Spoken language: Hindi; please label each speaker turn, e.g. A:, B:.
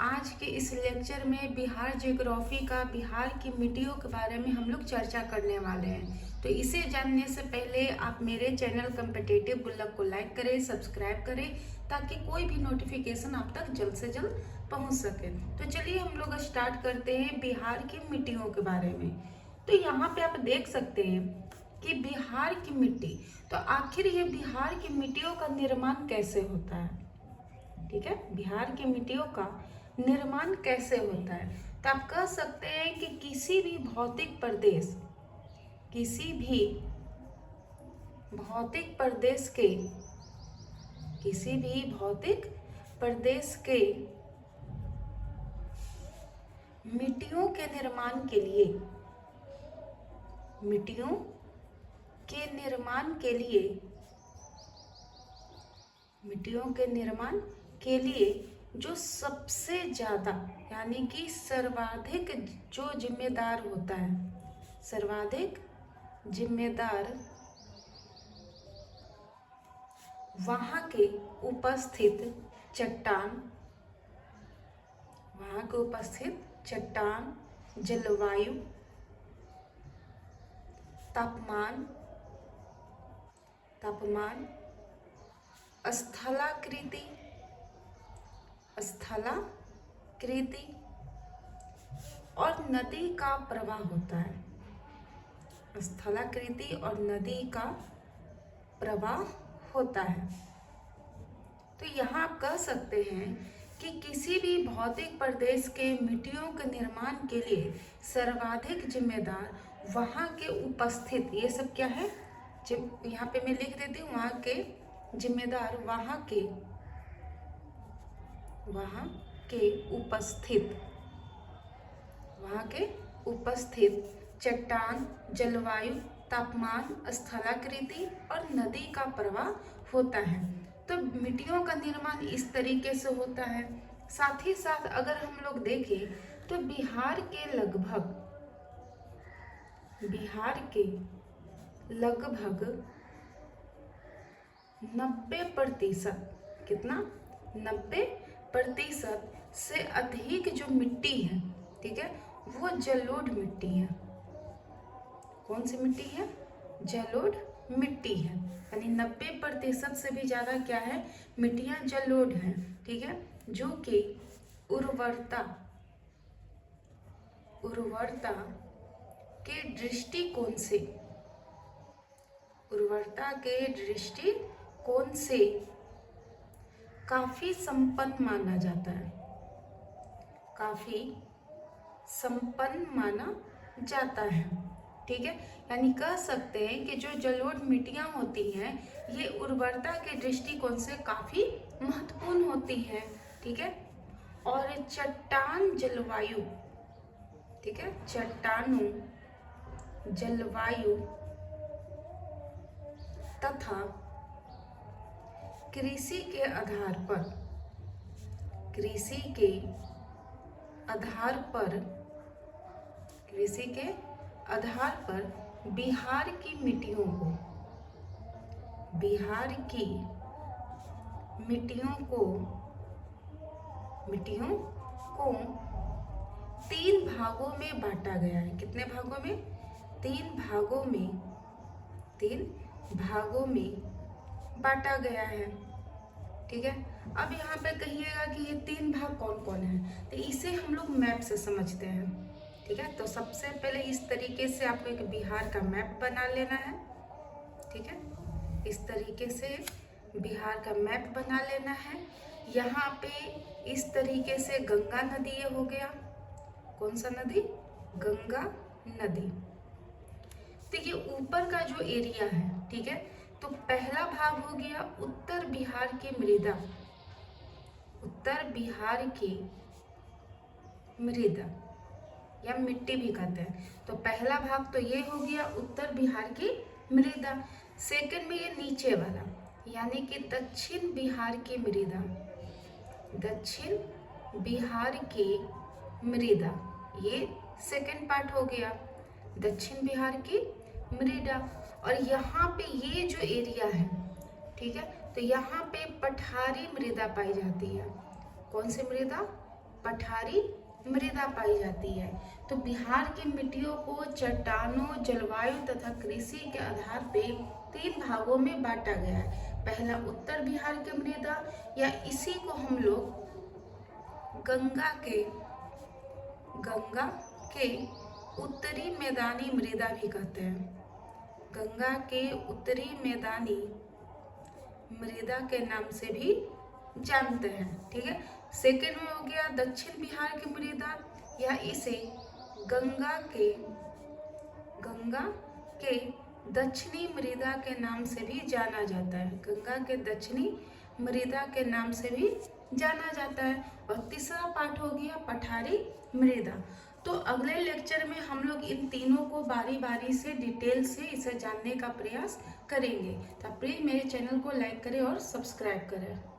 A: आज के इस लेक्चर में बिहार ज्योग्राफी का बिहार की मिट्टियों के बारे में हम लोग चर्चा करने वाले हैं। तो इसे जानने से पहले आप मेरे चैनल कॉम्पिटिटिव गुल्लक को लाइक करें, सब्सक्राइब करें, ताकि कोई भी नोटिफिकेशन आप तक जल्द से जल्द पहुंच सके। तो चलिए हम लोग स्टार्ट करते हैं बिहार की मिट्टियों के बारे में। तो यहाँ पे आप देख सकते हैं कि बिहार की मिट्टी, तो आखिर ये बिहार की मिट्टियों का निर्माण कैसे होता है। ठीक है, बिहार की मिट्टियों का निर्माण कैसे होता है। तो आप कह सकते हैं कि किसी भी भौतिक प्रदेश के मिट्टियों के निर्माण के लिए जो सबसे ज्यादा यानी कि सर्वाधिक जो जिम्मेदार होता है, सर्वाधिक जिम्मेदार वहां के उपस्थित चट्टान, जलवायु, तापमान, स्थलाकृति और नदी का प्रवाह होता है। स्थलाकृति और नदी का प्रवाह होता है। तो यहाँ आप कह सकते हैं कि किसी भी भौतिक प्रदेश के मिट्टियों के निर्माण के लिए सर्वाधिक जिम्मेदार वहाँ के उपस्थित, ये सब क्या है, यहाँ पे मैं लिख देती हूँ, वहाँ के जिम्मेदार वहाँ के उपस्थित चट्टान, जलवायु, तापमान, स्थलाकृति और नदी का प्रवाह होता है। तो मिट्टियों का निर्माण इस तरीके से होता है। साथ ही साथ अगर हम लोग देखें तो बिहार के लगभग 90%, कितना, 90% से अधिक जो मिट्टी है, ठीक है, वो जलोढ़ मिट्टी है। कौन सी मिट्टी है? जलोढ़ मिट्टी है। यानी 90% से भी ज्यादा क्या है, मिट्टियां जलोढ़ हैं। ठीक है, जो कि उर्वरता के दृष्टिकोण से काफी संपन्न माना जाता है। ठीक है, यानी कह सकते हैं कि जो जलोढ़ मिट्टियां होती हैं ये उर्वरता के दृष्टिकोण से काफी महत्वपूर्ण होती हैं। ठीक है, और चट्टान जलवायु, ठीक है, चट्टानों, जलवायु तथा कृषि के आधार पर बिहार की मिट्टियों को 3 भागों में बांटा गया है। कितने भागों में? 3 भागों में बांटा गया है। ठीक है, अब यहाँ पे कहिएगा कि ये 3 भाग कौन कौन है, तो इसे हम लोग मैप से समझते हैं। ठीक है, तो सबसे पहले इस तरीके से आपको एक बिहार का मैप बना लेना है। ठीक है, इस तरीके से बिहार का मैप बना लेना है। यहाँ पे इस तरीके से गंगा नदी ये हो गया। कौन सा नदी? गंगा नदी। तो ये ऊपर का जो एरिया है, ठीक है, तो पहला भाग हो गया उत्तर बिहार की मृदा या मिट्टी भी कहते हैं। तो पहला भाग तो ये हो गया उत्तर बिहार की मृदा। सेकंड में ये नीचे वाला यानी कि दक्षिण बिहार की मृदा, ये सेकंड पार्ट हो गया, दक्षिण बिहार की मृदा। और यहाँ पे ये जो एरिया है, ठीक है, तो यहाँ पे पठारी मृदा पाई जाती है। कौन सी मृदा? पठारी मृदा पाई जाती है। तो बिहार की मिट्टियों को चट्टानों, जलवायु तथा कृषि के आधार पे 3 भागों में बांटा गया है। पहला उत्तर बिहार की मृदा, या इसी को हम लोग गंगा के उत्तरी मैदानी मृदा भी कहते हैं। गंगा के उत्तरी मैदानी मृदा के नाम से भी जानते हैं। ठीक है, सेकेंड में हो गया दक्षिण बिहार की मृदा, या इसे गंगा के दक्षिणी मृदा के नाम से भी जाना जाता है। गंगा के दक्षिणी मृदा के नाम से भी जाना जाता है। और तीसरा पार्ट हो गया पठारी मृदा। तो अगले लेक्चर में हम लोग इन तीनों को बारी बारी से डिटेल से इसे जानने का प्रयास करेंगे। तो प्लीज मेरे चैनल को लाइक करें और सब्सक्राइब करें।